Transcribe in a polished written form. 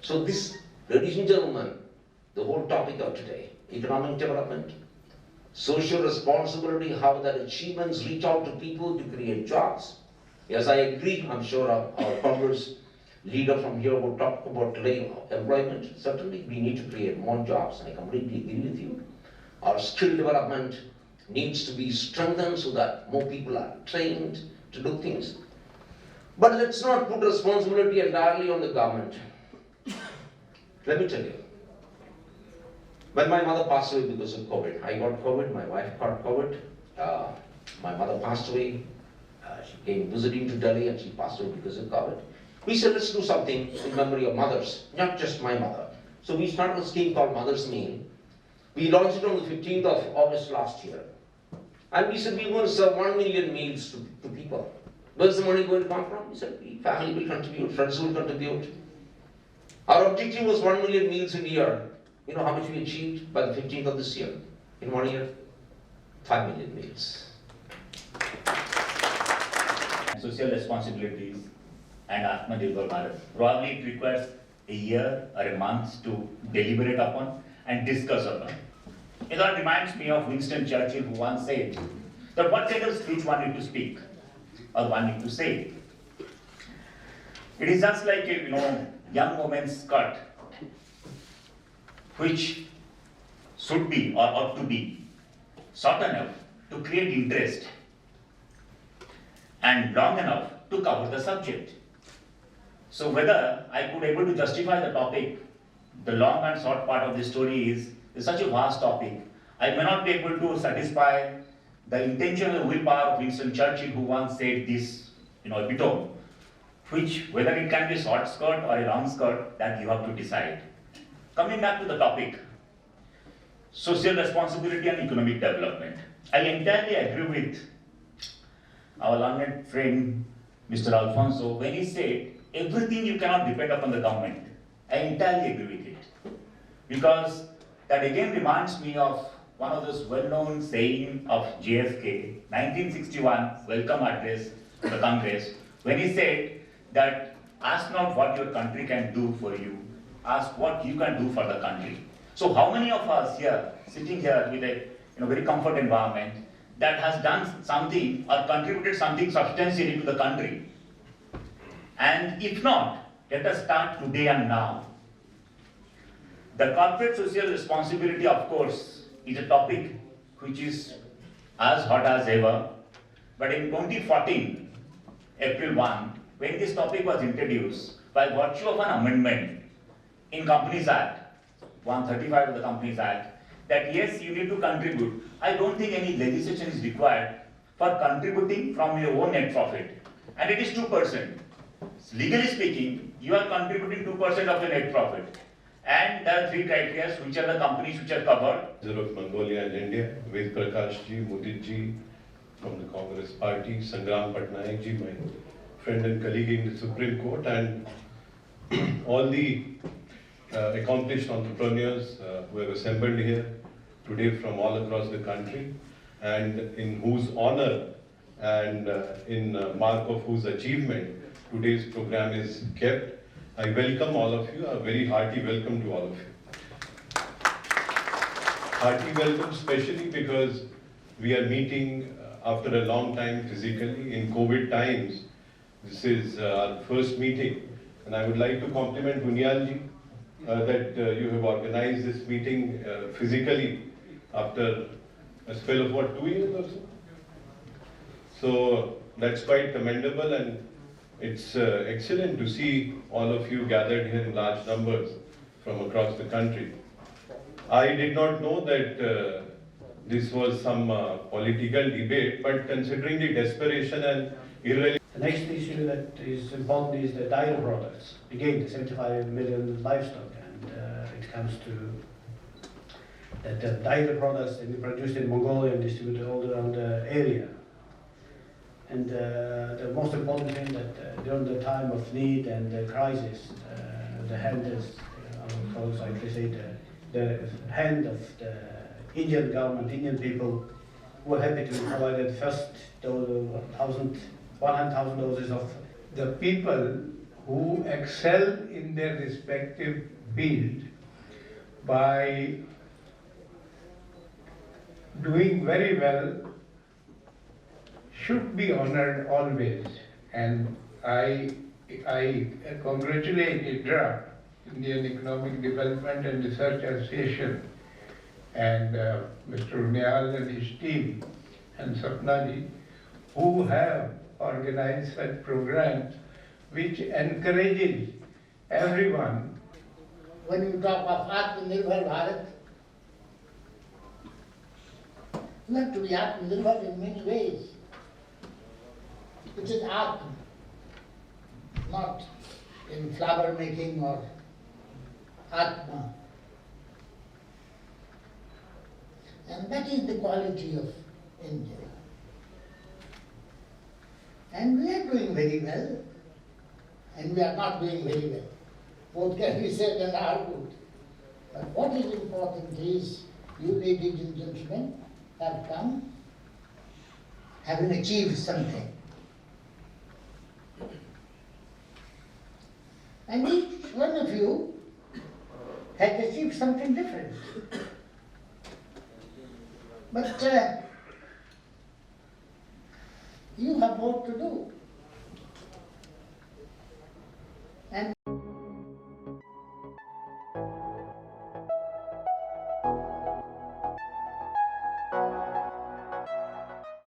So this, ladies and gentlemen, the whole topic of today, economic development, social responsibility, how that achievements reach out to people to create jobs. Yes, I agree, I'm sure our Congress leader from here will talk about today employment. Certainly, we need to create more jobs, I completely agree with you. Our skill development needs to be strengthened so that more people are trained to do things. But let's not put responsibility entirely on the government. Let me tell you, when my mother passed away because of COVID, I got COVID, my wife got COVID, my mother passed away, she came visiting to Delhi and she passed away because of COVID. We said, let's do something in memory of mothers, not just my mother. So we started a scheme called Mother's Meal. We launched it on the 15th of August last year. And we said, we want to serve 1 million meals to people. Where's the money going to come from? We said, family will contribute, friends will contribute. Our objective was 1 million meals in a year. You know how much we achieved by the 15th of this year? In 1 year? 5 million meals. Social responsibilities and Atmanirbhar Bharat. Probably it requires a year or a month to deliberate upon and discuss upon. It all reminds me of Winston Churchill, who once said that what kind of speech one need to speak or one need to say. It is just like a young woman's skirt, which should be or ought to be short enough to create interest and long enough to cover the subject. So whether I could able to justify the topic, the long and short part of the story is such a vast topic. I may not be able to satisfy the intention and willpower of Winston Churchill, who once said this, epitome, which whether it can be a short skirt or a long skirt, that you have to decide. Coming back to the topic, social responsibility and economic development. I entirely agree with our learned friend, Mr. Alfonso, when he said, everything you cannot depend upon the government. I entirely agree with it. Because that again reminds me of one of those well-known saying of JFK, 1961 welcome address to the Congress, when he said that ask not what your country can do for you, ask what you can do for the country. So how many of us here, sitting here with a very comfort environment, that has done something or contributed something substantially to the country? And if not, let us start today and now. The corporate social responsibility, of course, is a topic which is as hot as ever. But in 2014, April 1, when this topic was introduced, by virtue of an amendment in Companies Act, 135 of the Companies Act, that yes, you need to contribute. I don't think any legislation is required for contributing from your own net profit. And it is 2%. Legally speaking, you are contributing 2% of your net profit. And there are 3 criteria, which are the companies which are covered. Of Mongolia and India, Ved Prakash ji, Mudit ji from the Congress Party, Sangram Patnaik ji, my friend and colleague in the Supreme Court, and all the accomplished entrepreneurs who have assembled here today from all across the country, and in whose honor and in mark of whose achievement today's program is kept. I welcome all of you, a very hearty welcome to all of you. Hearty welcome especially because we are meeting after a long time physically in COVID times. This is our first meeting, and I would like to compliment Bunyal ji that you have organized this meeting physically after a spell of what, 2 years or so? So that's quite commendable, and it's excellent to see all of you gathered here in large numbers from across the country. I did not know that this was some political debate, but considering the desperation and irrelevance. The next issue that is important is the dairy products. Again, the 75 million livestock, and it comes to that the dairy products that we produced in Mongolia and distributed all around the area. And the most important thing that during the time of need and the crisis, the hand is, I would like to say, the hand of the Indian government, Indian people, were happy to provide the first 100,000 doses of. The people who excel in their respective field by doing very well should be honored always. And I congratulate IDRA, Indian Economic Development and Research Association, and Mr. Unyal and his team, and Sapnaji, who have organized such programs which encourages everyone. When you talk of Atmanirbhar Bharat, you have to be Atmanirbhar in many ways. It is Atma, not in flower making or Atma. And that is the quality of India. And we are doing very well, and we are not doing very well. Both can be said and argued. But what is important is, you ladies and gentlemen have come, having achieved something. And each one of you has achieved something different. But you have more to do.